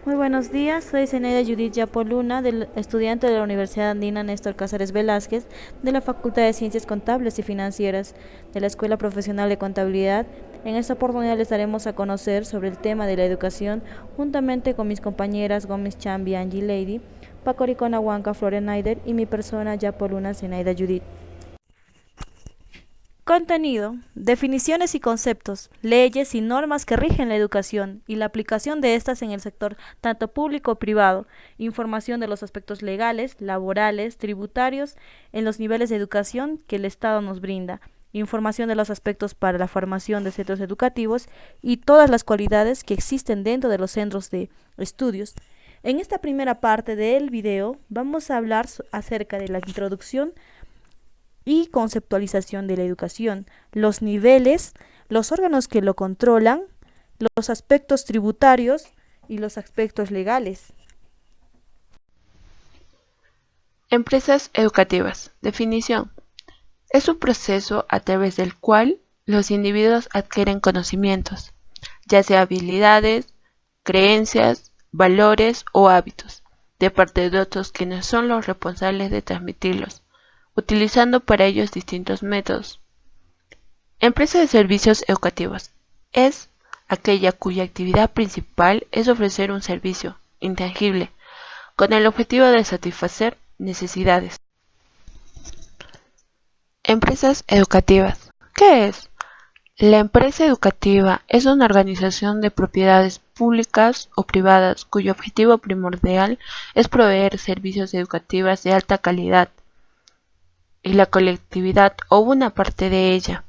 Muy buenos días, soy Zenaida Judith Yapoluna, estudiante de la Universidad Andina Néstor Cáceres Velázquez, de la Facultad de Ciencias Contables y Financieras, de la Escuela Profesional de Contabilidad. En esta oportunidad les daremos a conocer sobre el tema de la educación, juntamente con mis compañeras Gómez Chambi, Angie Lady, Paco Ricona Huanca, Florenaider y mi persona Yapoluna Zenaida Judith. Contenido, definiciones y conceptos, leyes y normas que rigen la educación y la aplicación de estas en el sector tanto público como privado, información de los aspectos legales, laborales, tributarios en los niveles de educación que el Estado nos brinda, información de los aspectos para la formación de centros educativos y todas las cualidades que existen dentro de los centros de estudios. En esta primera parte del video vamos a hablar acerca de la introducción y conceptualización de la educación, los niveles, los órganos que lo controlan, los aspectos tributarios y los aspectos legales. Empresas educativas. Definición. Es un proceso a través del cual los individuos adquieren conocimientos, ya sea habilidades, creencias, valores o hábitos, de parte de otros quienes son los responsables de transmitirlos, utilizando para ellos distintos métodos. Empresa de servicios educativos. Es aquella cuya actividad principal es ofrecer un servicio intangible, con el objetivo de satisfacer necesidades. Empresas educativas. ¿Qué es? La empresa educativa es una organización de propiedades públicas o privadas cuyo objetivo primordial es proveer servicios educativos de alta calidad y la colectividad o una parte de ella.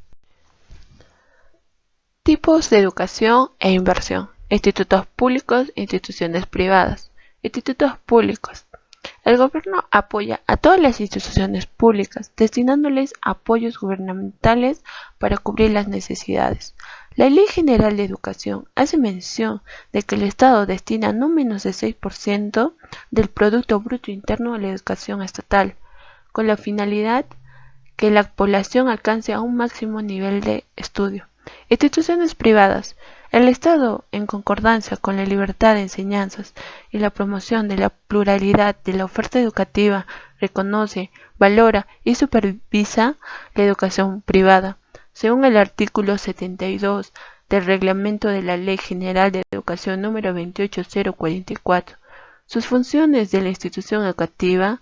Tipos de educación e inversión. Institutos públicos, instituciones privadas. Institutos públicos. El gobierno apoya a todas las instituciones públicas, destinándoles apoyos gubernamentales para cubrir las necesidades. La Ley General de Educación hace mención de que el Estado destina no menos de 6% del Producto Bruto Interno a la educación estatal, con la finalidad que la población alcance a un máximo nivel de estudio. Instituciones privadas. El Estado, en concordancia con la libertad de enseñanzas y la promoción de la pluralidad de la oferta educativa, reconoce, valora y supervisa la educación privada, según el artículo 72 del Reglamento de la Ley General de Educación número 28044. Sus funciones de la institución educativa,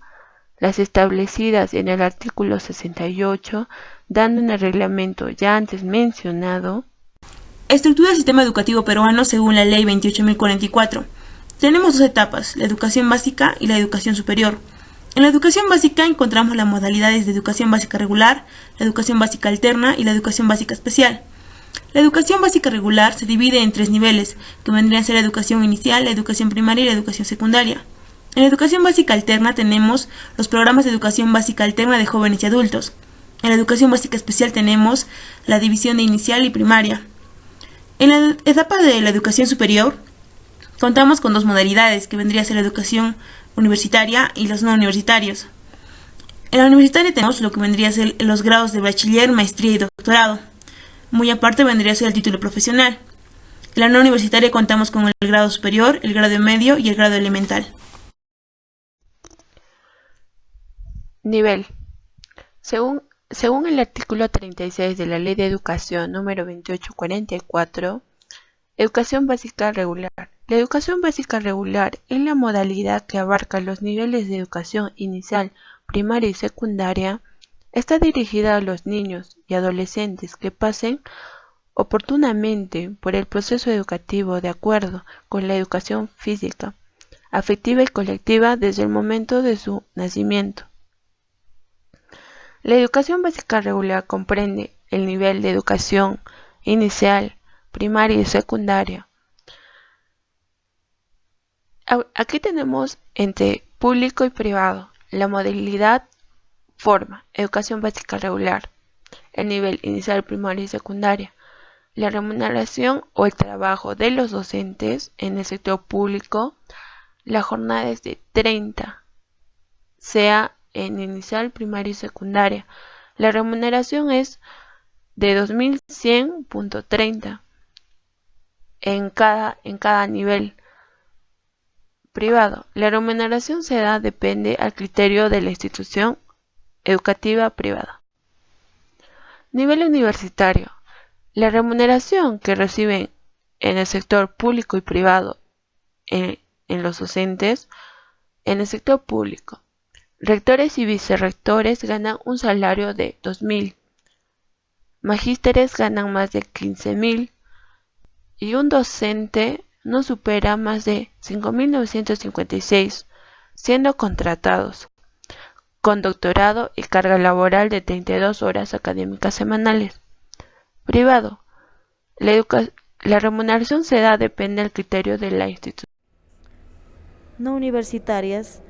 las establecidas en el artículo 68, dando en el reglamento ya antes mencionado. Estructura del sistema educativo peruano según la Ley 28.044. Tenemos dos etapas, la educación básica y la educación superior. En la educación básica encontramos las modalidades de educación básica regular, la educación básica alterna y la educación básica especial. La educación básica regular se divide en tres niveles, que vendrían a ser la educación inicial, la educación primaria y la educación secundaria. En la educación básica alterna tenemos los programas de educación básica alterna de jóvenes y adultos. En la educación básica especial tenemos la división de inicial y primaria. En la etapa de la educación superior, contamos con dos modalidades, que vendría a ser la educación universitaria y los no universitarios. En la universitaria tenemos lo que vendría a ser los grados de bachiller, maestría y doctorado. Muy aparte vendría a ser el título profesional. En la no universitaria contamos con el grado superior, el grado medio y el grado elemental. Nivel. Según el artículo 36 de la Ley de Educación número 2844, educación básica regular. La educación básica regular es la modalidad que abarca los niveles de educación inicial, primaria y secundaria. Está dirigida a los niños y adolescentes que pasen oportunamente por el proceso educativo de acuerdo con la educación física, afectiva y colectiva desde el momento de su nacimiento. La educación básica regular comprende el nivel de educación inicial, primaria y secundaria. Aquí tenemos entre público y privado la modalidad forma, educación básica regular, el nivel inicial, primaria y secundaria, la remuneración o el trabajo de los docentes en el sector público, la jornada es de 30, sea en inicial, primaria y secundaria. La remuneración es de 2100.30 en cada nivel. privado. La remuneración se da depende al criterio de la institución educativa privada. Nivel universitario. La remuneración que reciben en el sector público y privado en los docentes. En el sector público, rectores y vicerrectores ganan un salario de 2.000, magísteres ganan más de 15.000 y un docente no supera más de 5.956, siendo contratados, con doctorado y carga laboral de 32 horas académicas semanales. Privado. La remuneración se da depende del criterio de la institución. No universitarias.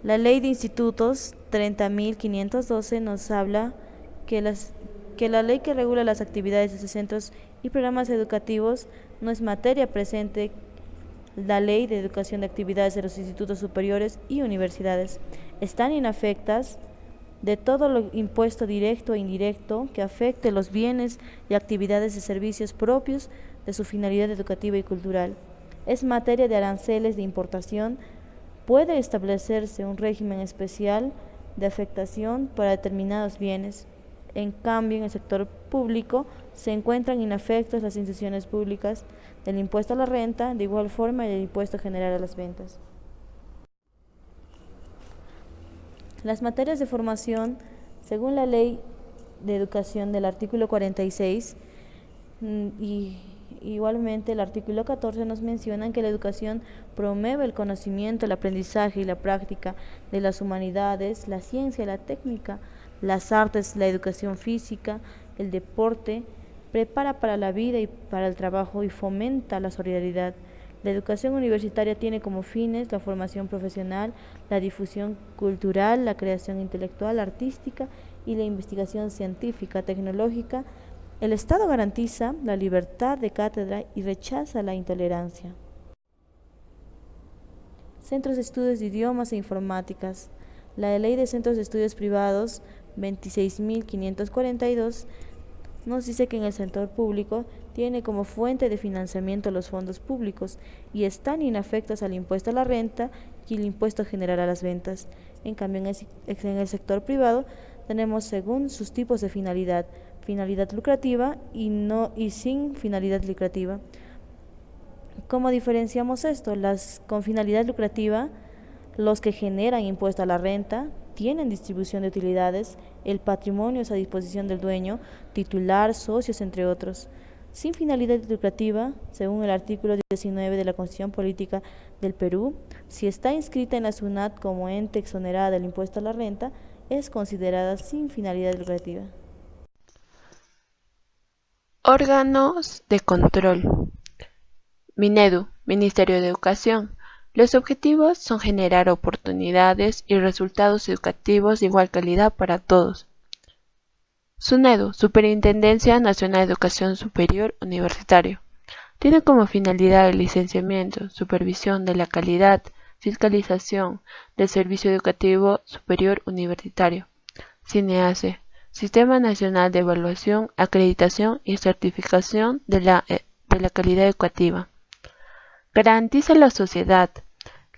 La Ley de Institutos 30.512 nos habla que la ley que regula las actividades de sus centros y programas educativos no es materia presente la Ley de Educación de Actividades de los Institutos Superiores y Universidades. Están inafectas de todo lo impuesto directo e indirecto que afecte los bienes y actividades de servicios propios de su finalidad educativa y cultural. Es materia de aranceles de importación. Puede establecerse un régimen especial de afectación para determinados bienes. En cambio, en el sector público se encuentran inafectos las instituciones públicas del impuesto a la renta, de igual forma del impuesto general a las ventas. Las materias de formación, según la Ley de Educación del artículo 46, y igualmente el artículo 14 nos mencionan que la educación promueve el conocimiento, el aprendizaje y la práctica de las humanidades, la ciencia, la técnica, las artes, la educación física, el deporte, prepara para la vida y para el trabajo y fomenta la solidaridad. La educación universitaria tiene como fines la formación profesional, la difusión cultural, la creación intelectual, artística y la investigación científica, tecnológica. El Estado garantiza la libertad de cátedra y rechaza la intolerancia. Centros de estudios de idiomas e informáticas. La Ley de Centros de Estudios Privados 26.542 nos dice que en el sector público tiene como fuente de financiamiento los fondos públicos y están inafectos al impuesto a la renta y el impuesto general a las ventas. En cambio, en el sector privado tenemos según sus tipos de finalidad lucrativa y sin finalidad lucrativa. ¿Cómo diferenciamos esto? Con finalidad lucrativa, los que generan impuesto a la renta, tienen distribución de utilidades, el patrimonio es a disposición del dueño, titular, socios, entre otros. Sin finalidad lucrativa, según el artículo 19 de la Constitución Política del Perú, si está inscrita en la SUNAT como ente exonerada del impuesto a la renta, es considerada sin finalidad lucrativa. Órganos de control. Minedu, Ministerio de Educación. Los objetivos son generar oportunidades y resultados educativos de igual calidad para todos. SUNEDU, Superintendencia Nacional de Educación Superior Universitario. Tiene como finalidad el licenciamiento, supervisión de la calidad, fiscalización del servicio educativo superior universitario. SINEACE, Sistema Nacional de Evaluación, Acreditación y Certificación de la calidad educativa. Garantiza a la sociedad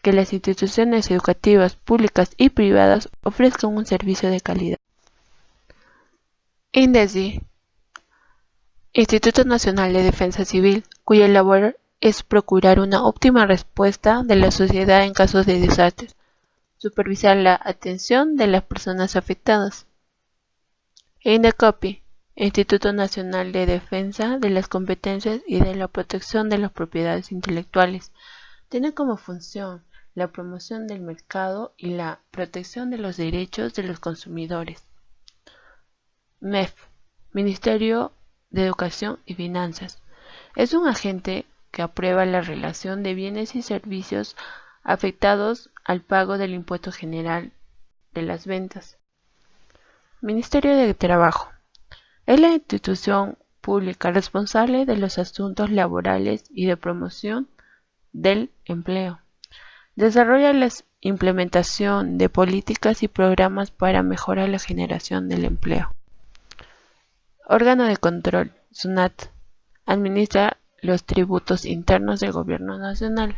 que las instituciones educativas públicas y privadas ofrezcan un servicio de calidad. INDECI, Instituto Nacional de Defensa Civil, cuya labor es procurar una óptima respuesta de la sociedad en casos de desastres, supervisar la atención de las personas afectadas. INDECOPI, Instituto Nacional de Defensa de las Competencias y de la Protección de las Propiedades Intelectuales, tiene como función la promoción del mercado y la protección de los derechos de los consumidores. MEF, Ministerio de Educación y Finanzas, es un agente que aprueba la relación de bienes y servicios afectados al pago del impuesto general de las ventas. Ministerio de Trabajo, es la institución pública responsable de los asuntos laborales y de promoción del empleo. Desarrolla la implementación de políticas y programas para mejorar la generación del empleo. Órgano de control, SUNAT, administra los tributos internos del Gobierno Nacional.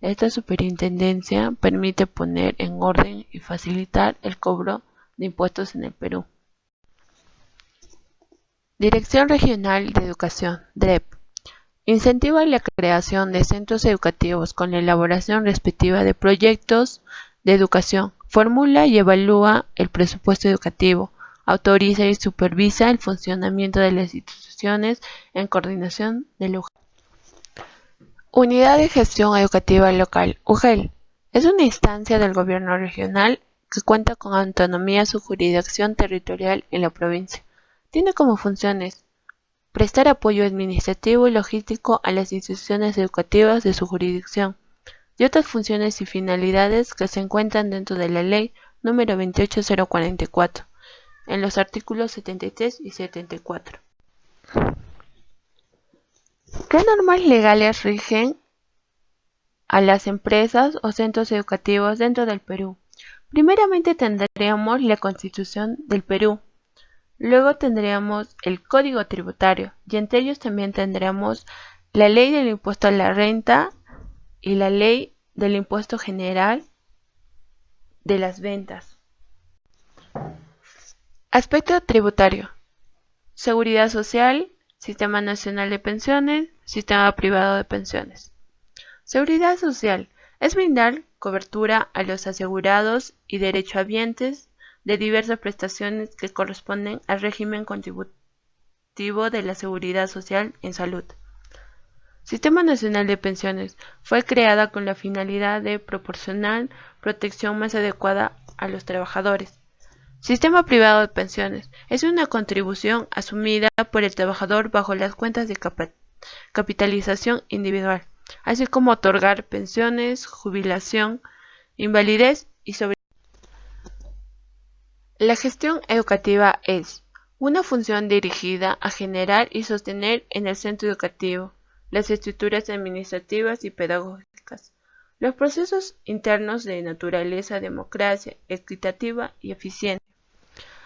Esta superintendencia permite poner en orden y facilitar el cobro de impuestos en el Perú. Dirección Regional de Educación, DREP. Incentiva la creación de centros educativos con la elaboración respectiva de proyectos de educación. Formula y evalúa el presupuesto educativo. Autoriza y supervisa el funcionamiento de las instituciones en coordinación del UGEL. Unidad de Gestión Educativa Local, UGEL. Es una instancia del gobierno regional que cuenta con autonomía su jurisdicción territorial en la provincia. Tiene como funciones prestar apoyo administrativo y logístico a las instituciones educativas de su jurisdicción y otras funciones y finalidades que se encuentran dentro de la Ley número 28044, en los artículos 73 y 74. ¿Qué normas legales rigen a las empresas o centros educativos dentro del Perú? Primeramente tendríamos la Constitución del Perú. Luego tendríamos el Código Tributario y entre ellos también tendríamos la Ley del Impuesto a la Renta y la Ley del Impuesto General de las Ventas. Aspecto tributario: Seguridad Social, Sistema Nacional de Pensiones, Sistema Privado de Pensiones. Seguridad Social es brindar cobertura a los asegurados y derechohabientes de diversas prestaciones que corresponden al régimen contributivo de la Seguridad Social en salud. Sistema Nacional de Pensiones fue creada con la finalidad de proporcionar protección más adecuada a los trabajadores. Sistema Privado de Pensiones es una contribución asumida por el trabajador bajo las cuentas de capitalización individual, así como otorgar pensiones, jubilación, invalidez y sobre. La gestión educativa es una función dirigida a generar y sostener en el centro educativo las estructuras administrativas y pedagógicas, los procesos internos de naturaleza democracia, equitativa y eficiente.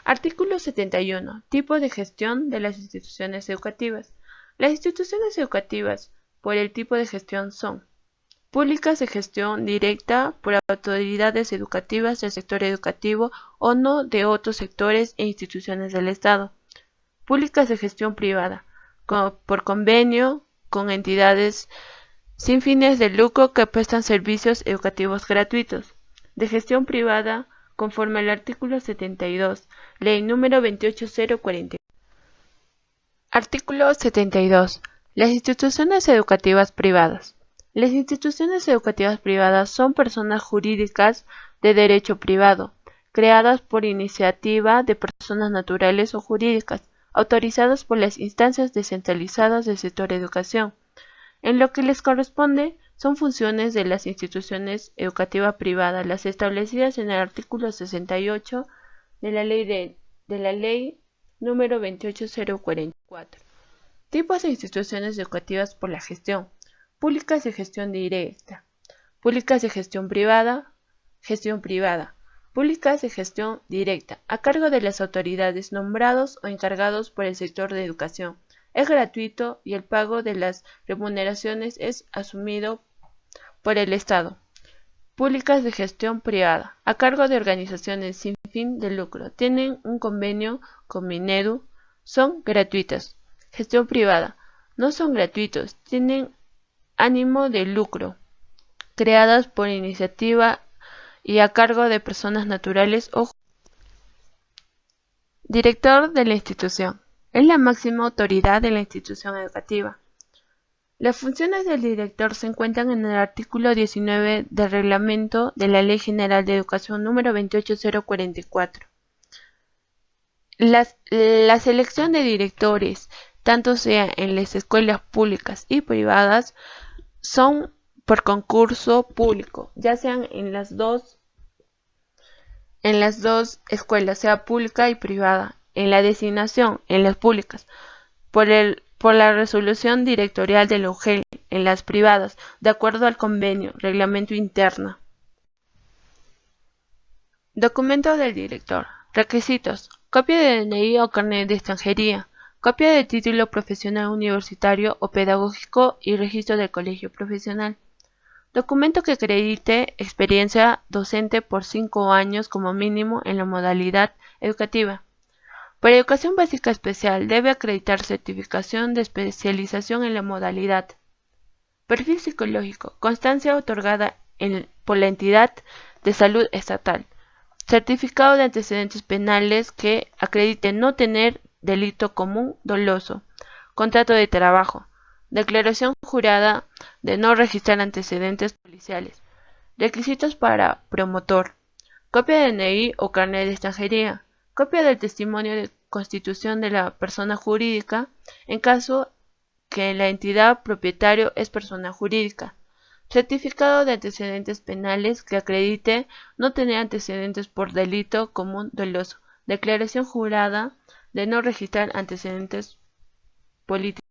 Artículo 71. Tipo de gestión de las instituciones educativas. Las instituciones educativas, por el tipo de gestión, son públicas de gestión directa por autoridades educativas del sector educativo o no de otros sectores e instituciones del Estado. Públicas de gestión privada, por convenio con entidades sin fines de lucro que prestan servicios educativos gratuitos. De gestión privada, conforme al artículo 72, Ley número 28040. Artículo 72. Las instituciones educativas privadas. Las instituciones educativas privadas son personas jurídicas de derecho privado, creadas por iniciativa de personas naturales o jurídicas, autorizadas por las instancias descentralizadas del sector educación. En lo que les corresponde son funciones de las instituciones educativas privadas, las establecidas en el artículo 68 de la ley número 28044. Tipos de instituciones educativas por la gestión. Públicas de gestión directa, públicas de gestión privada, públicas de gestión directa, a cargo de las autoridades nombrados o encargados por el sector de educación. Es gratuito y el pago de las remuneraciones es asumido por el Estado. Públicas de gestión privada, a cargo de organizaciones sin fin de lucro, tienen un convenio con Minedu, son gratuitas. Gestión privada, no son gratuitos, tienen ánimo de lucro, creadas por iniciativa y a cargo de personas naturales o director de la institución. Es la máxima autoridad de la institución educativa. Las funciones del director se encuentran en el artículo 19 del reglamento de la Ley General de Educación número 28044. La selección de directores, tanto sea en las escuelas públicas y privadas, son por concurso público, ya sean en las dos escuelas, sea pública y privada. En la designación, en las públicas, por la resolución directorial de la UGEL, en las privadas, de acuerdo al convenio, reglamento interno. Documento del director. Requisitos: copia de DNI o carnet de extranjería, copia de título profesional universitario o pedagógico y registro del colegio profesional. Documento que acredite experiencia docente por 5 años como mínimo en la modalidad educativa. Para educación básica especial debe acreditar certificación de especialización en la modalidad. Perfil psicológico. Constancia otorgada por la entidad de salud estatal. Certificado de antecedentes penales que acredite no tener delito común doloso. Contrato de trabajo. Declaración jurada de no registrar antecedentes policiales. Requisitos para promotor. Copia de DNI o carnet de extranjería. Copia del testimonio de constitución de la persona jurídica en caso que la entidad propietario es persona jurídica. Certificado de antecedentes penales que acredite no tener antecedentes por delito común doloso. Declaración jurada de no registrar antecedentes políticos.